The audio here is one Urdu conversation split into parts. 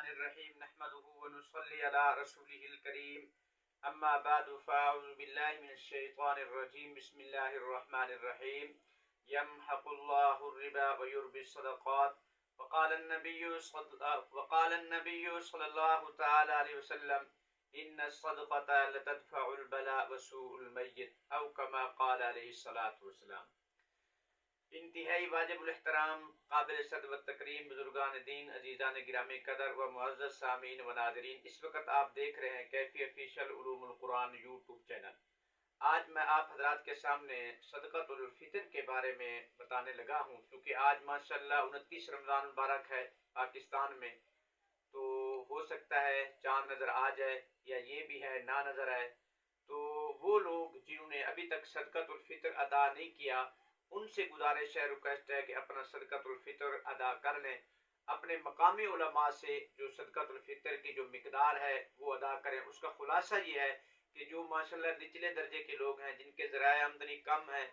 الرحمن الرحيم نحمده ونصلي على رسوله الكريم أما بعد فأعوذ بالله من الشيطان الرجيم بسم الله الرحمن الرحيم يمحق الله الربا ويربي الصدقات وقال النبي صلى الله تعالى عليه وسلم إن الصدقة لتدفع البلاء وسوء الميت أو كما قال عليه الصلاة والسلام۔ انتہائی واجب الاحترام قابل صد و تکریم بزرگان دین، عزیزان گرامی قدر و معزز سامعین و ناظرین، اس وقت آپ دیکھ رہے ہیں کیفی آفیشیل علوم القرآن یوٹیوب چینل۔ آج میں آپ حضرات کے سامنے صدقۃ الفطر کے بارے میں بتانے لگا ہوں، کیونکہ آج ماشاءاللہ 29 رمضان مبارک ہے پاکستان میں، تو ہو سکتا ہے چاند نظر آ جائے یا یہ بھی ہے نہ نظر آئے، تو وہ لوگ جنہوں نے ابھی تک صدقۃ الفطر ادا نہیں کیا ان سے گزارش ہے، ریکویسٹ ہے کہ اپنا صدقۃ الفطر ادا کر لیں، اپنے مقامی علماء سے جو صدقۃ الفطر کی جو مقدار ہے وہ ادا کریں۔ اس کا خلاصہ یہ ہے کہ جو ماشاءاللہ نچلے درجے کے لوگ ہیں، جن کے ذرائع آمدنی کم ہیں،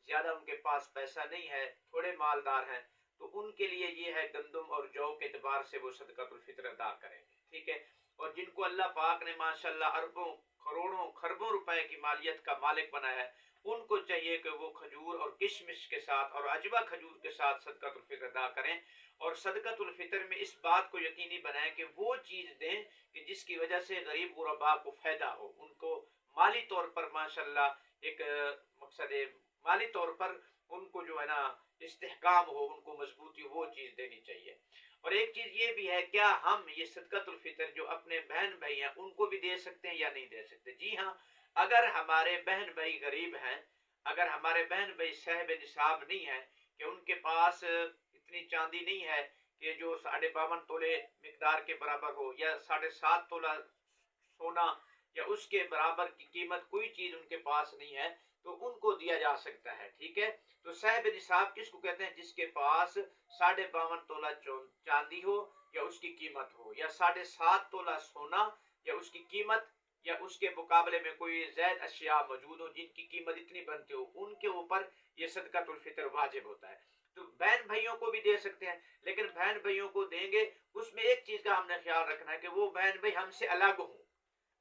زیادہ ان کے پاس پیسہ نہیں ہے، تھوڑے مالدار ہیں، تو ان کے لیے یہ ہے گندم اور جو کے اعتبار سے وہ صدقۃ الفطر ادا کریں، ٹھیک ہے۔ اور جن کو اللہ پاک نے ماشاءاللہ اربوں کروڑوں خربوں روپے کی مالیت کا مالک بنایا ہے، ان کو چاہیے کہ وہ کھجور اور کشمش کے ساتھ اور عجوہ کھجور کے ساتھ صدقۃ الفطر ادا کریں، اور صدقۃ الفطر میں اس بات کو یقینی بنائیں کہ وہ چیز دیں کہ جس کی وجہ سے غریب غرباء کو فائدہ ہو، ان کو مالی طور پر ماشاءاللہ ایک مقصد مالی طور پر ان کو جو ہے نا استحکام ہو، ان کو مضبوطی ہو، وہ چیز دینی چاہیے۔ اور ایک چیز یہ بھی ہے، کیا ہم یہ صدقۃ الفطر جو اپنے بہن بھائی ہیں ان کو بھی دے سکتے ہیں یا نہیں دے سکتے؟ جی ہاں، اگر ہمارے بہن بھائی غریب ہیں، اگر ہمارے بہن بھائی صاحب نصاب نہیں ہیں کہ ان کے پاس اتنی چاندی نہیں ہے کہ جو 52.5 تولے مقدار کے برابر ہو، یا 7.5 تولہ سونا یا اس کے برابر کی قیمت کوئی چیز ان کے پاس نہیں ہے، تو ان کو دیا جا سکتا ہے، ٹھیک ہے۔ تو صاحب نصاب کس کو کہتے ہیں؟ جس کے پاس 52.5 تولہ چاندی ہو یا اس کی قیمت ہو، یا 7.5 تولہ سونا یا اس کی قیمت، یا اس کے مقابلے میں کوئی زائد اشیاء موجود ہو جن کی قیمت اتنی بنتی ہو، ان کے اوپر یہ صدقۃ الفطر واجب ہوتا ہے۔ تو بہن بھائیوں کو بھی دے سکتے ہیں، لیکن بہن بھائیوں کو دیں گے اس میں ایک چیز کا ہم نے خیال رکھنا ہے کہ وہ بہن بھائی ہم سے الگ ہوں۔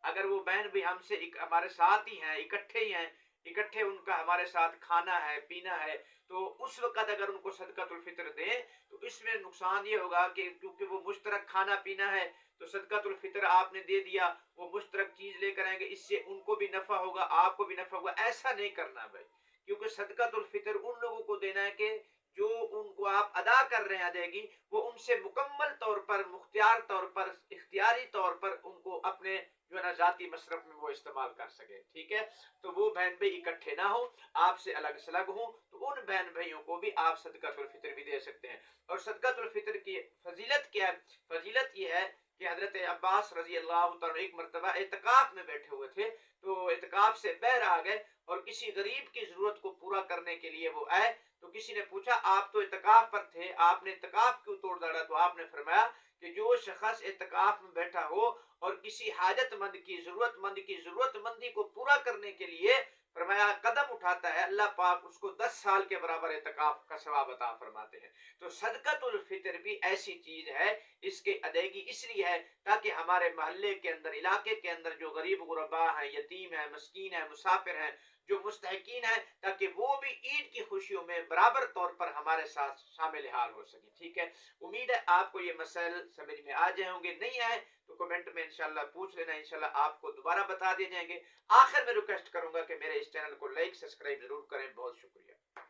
اگر وہ بہن بھائی ہم سے ہمارے ساتھ ہی ہیں، اکٹھے ہی ہیں، اکٹھے ان کا ہمارے ساتھ کھانا ہے پینا ہے، تو اس وقت اگر ان کو صدقۃ الفطر دیں تو اس میں نقصان یہ ہوگا کہ کیونکہ وہ مشترک کھانا پینا ہے، تو صدقۃ الفطر آپ نے دے دیا، وہ مشترک چیز لے کر آئیں گے، اس سے ان کو بھی نفع ہوگا، آپ کو بھی نفع ہوگا۔ ایسا نہیں کرنا بھائی، کیونکہ صدقۃ الفطر ان لوگوں کو دینا ہے کہ جو ان کو آپ ادا کر رہے ہیں ادائیگی، وہ ان سے مکمل طور پر مختار طور پر اختیاری طور پر ان کو اپنے جو ہے نا ذاتی مصرف میں وہ استعمال کر سکے، ٹھیک ہے۔ تو وہ بہن بھائی اکٹھے نہ ہوں، آپ سے الگ سلگ ہوں، تو ان بہن بھائیوں کو بھی آپ صدقۃ الفطر بھی دے سکتے ہیں۔ اور صدقۃ الفطر کی فضیلت کیا ہے؟ فضیلت یہ ہے کہ حضرت عباس رضی اللہ تعالیٰ ایک مرتبہ اعتکاف میں بیٹھے ہوئے تھے، تو اعتکاف سے باہر آ گئے اور کسی غریب کی ضرورت کو پورا کرنے کے لیے وہ آئے، تو کسی نے پوچھا آپ تو اعتکاف پر تھے، آپ نے اعتکاف کیوں توڑ ڈالا؟ تو آپ نے فرمایا کہ جو شخص اعتکاف میں بیٹھا ہو اور کسی حاجت مند کی ضرورت مندی کو پورا کرنے کے لیے فرمایا قدم اٹھاتا ہے، اللہ پاک اس کو 10 سال کے برابر اعتکاف کا ثواب عطا فرماتے ہیں۔ تو صدقۃ الفطر بھی ایسی چیز ہے، اس کی ادائیگی اس لیے ہے تاکہ ہمارے محلے کے اندر، علاقے کے اندر جو غریب غرباء ہیں، یتیم ہیں، مسکین ہیں، مسافر ہیں، جو مستحقین ہیں، تاکہ وہ بھی عید کی خوشیوں میں برابر طور پر ہمارے ساتھ شامل حال ہو سکیں، ٹھیک ہے۔ امید ہے آپ کو یہ مسائل سمجھ میں آ جائیں ہوں گے، نہیں آئے تو کمنٹ میں انشاءاللہ پوچھ لینا، انشاءاللہ آپ کو دوبارہ بتا دیے جائیں گے۔ آخر میں ریکویسٹ کروں گا کہ میرے اس چینل کو لائک سبسکرائب ضرور کریں، بہت شکریہ۔